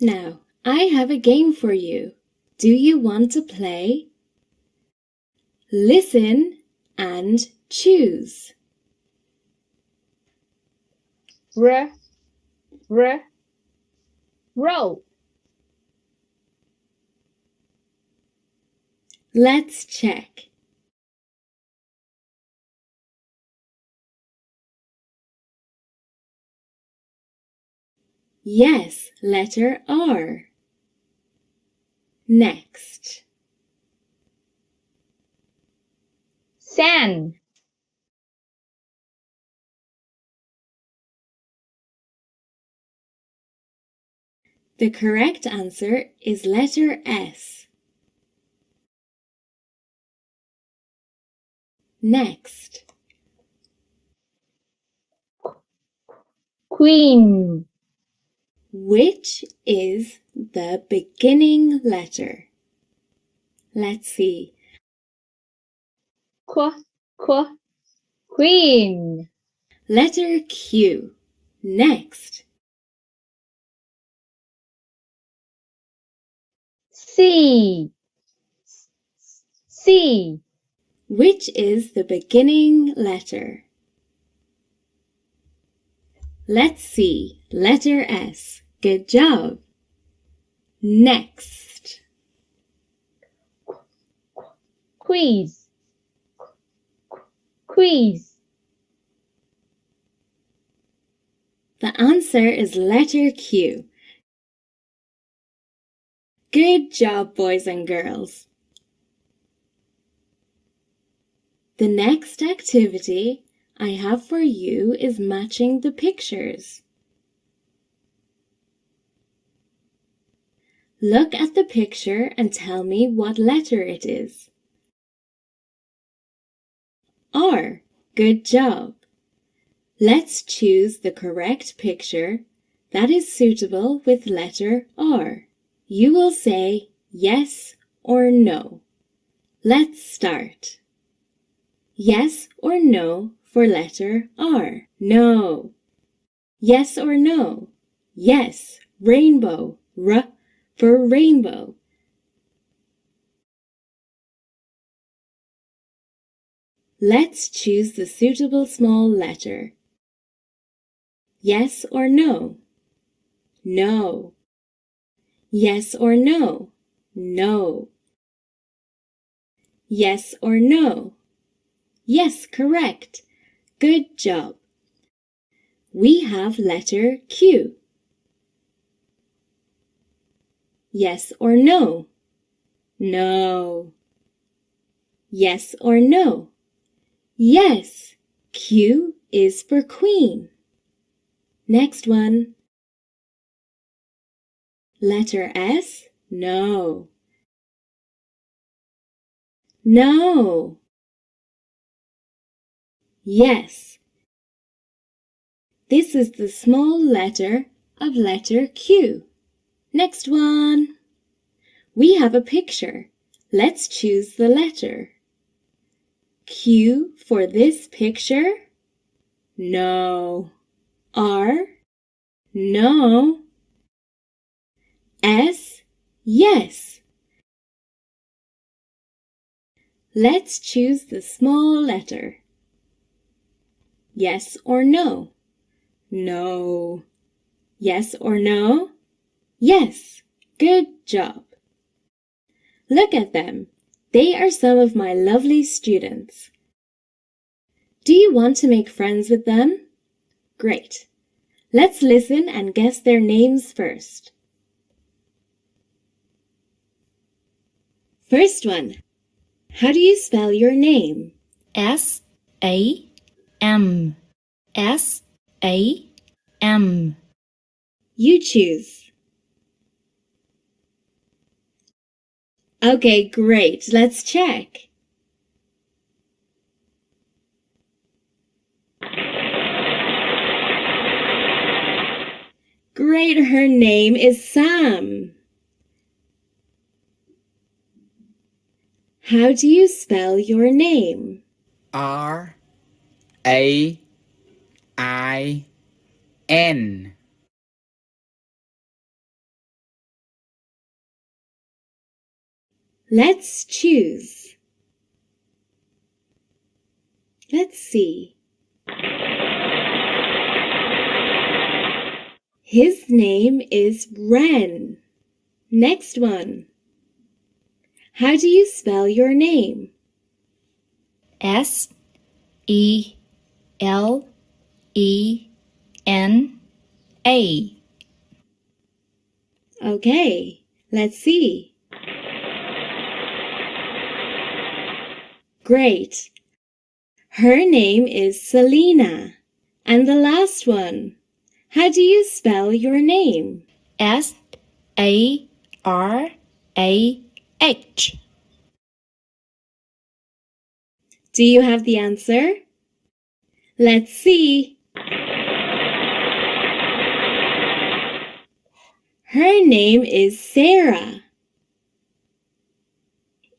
Now, I have a game for you. Do you want to play? Listen and choose. Row. Let's check. Yes, letter R. Next. Sand. The correct answer is letter S. Next. Queen. Which is the beginning letter? Let's see. Queen. Letter Q. Next. C. Which is the beginning letter? Let's see. Letter S. Good job. Next. Quiz. The answer is letter Q. Good job, boys and girls. The next activity I have for you is matching the pictures. Look at the picture and tell me what letter it is. R. Good job. Let's choose the correct picture that is suitable with letter R. You will say yes or no. Let's start. Yes or no for letter R. No. Yes or no. Yes. Rainbow. R for rainbow. Let's choose the suitable small letter. Yes or no. No. Yes or no. No. Yes or no. Yes, correct. Good job. We have letter Q. Yes or no? No. Yes or no? Yes. Q is for queen. Next one. Letter S? No. No. Yes. This is the small letter of letter Q. Next one. We have a picture. Let's choose the letter. Q for this picture? No. R? No. S? Yes. Let's choose the small letter. Yes or no? No. Yes or no? Yes. Good job. Look at them. They are some of my lovely students. Do you want to make friends with them? Great. Let's listen and guess their names first. First one. How do you spell your name? S-A-M. S-A-M. You choose. Okay, great. Let's check. Great, her name is Sam. How do you spell your name? R-A-I-N. Let's choose. Let's see. His name is Wren. Next one. How do you spell your name? S-E-L-E-N-A. Okay, let's see. Great. Her name is Selena. And the last one. How do you spell your name? S-A-R-A-H. Do you have the answer? Let's see. Her name is Sarah.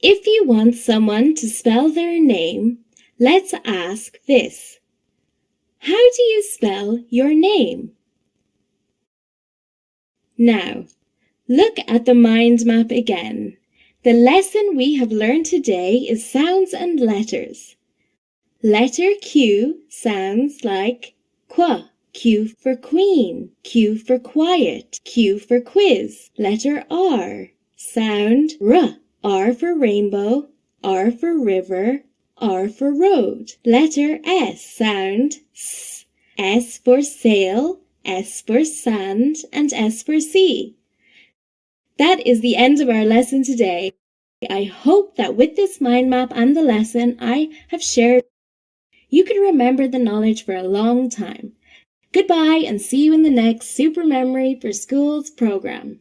If you want someone to spell their name, let's ask this. How do you spell your name? Now, look at the mind map again. The lesson we have learned today is sounds and letters. Letter Q sounds like qua. Q for queen. Q for quiet. Q for quiz. Letter R. Sound R. R for rainbow. R for river. R for road. Letter S. Sound S. S for sail. S for sand. And S for sea. That is the end of our lesson today. I hope that with this mind map and the lesson I have shared, you can remember the knowledge for a long time. Goodbye and see you in the next Super Memory for Schools program.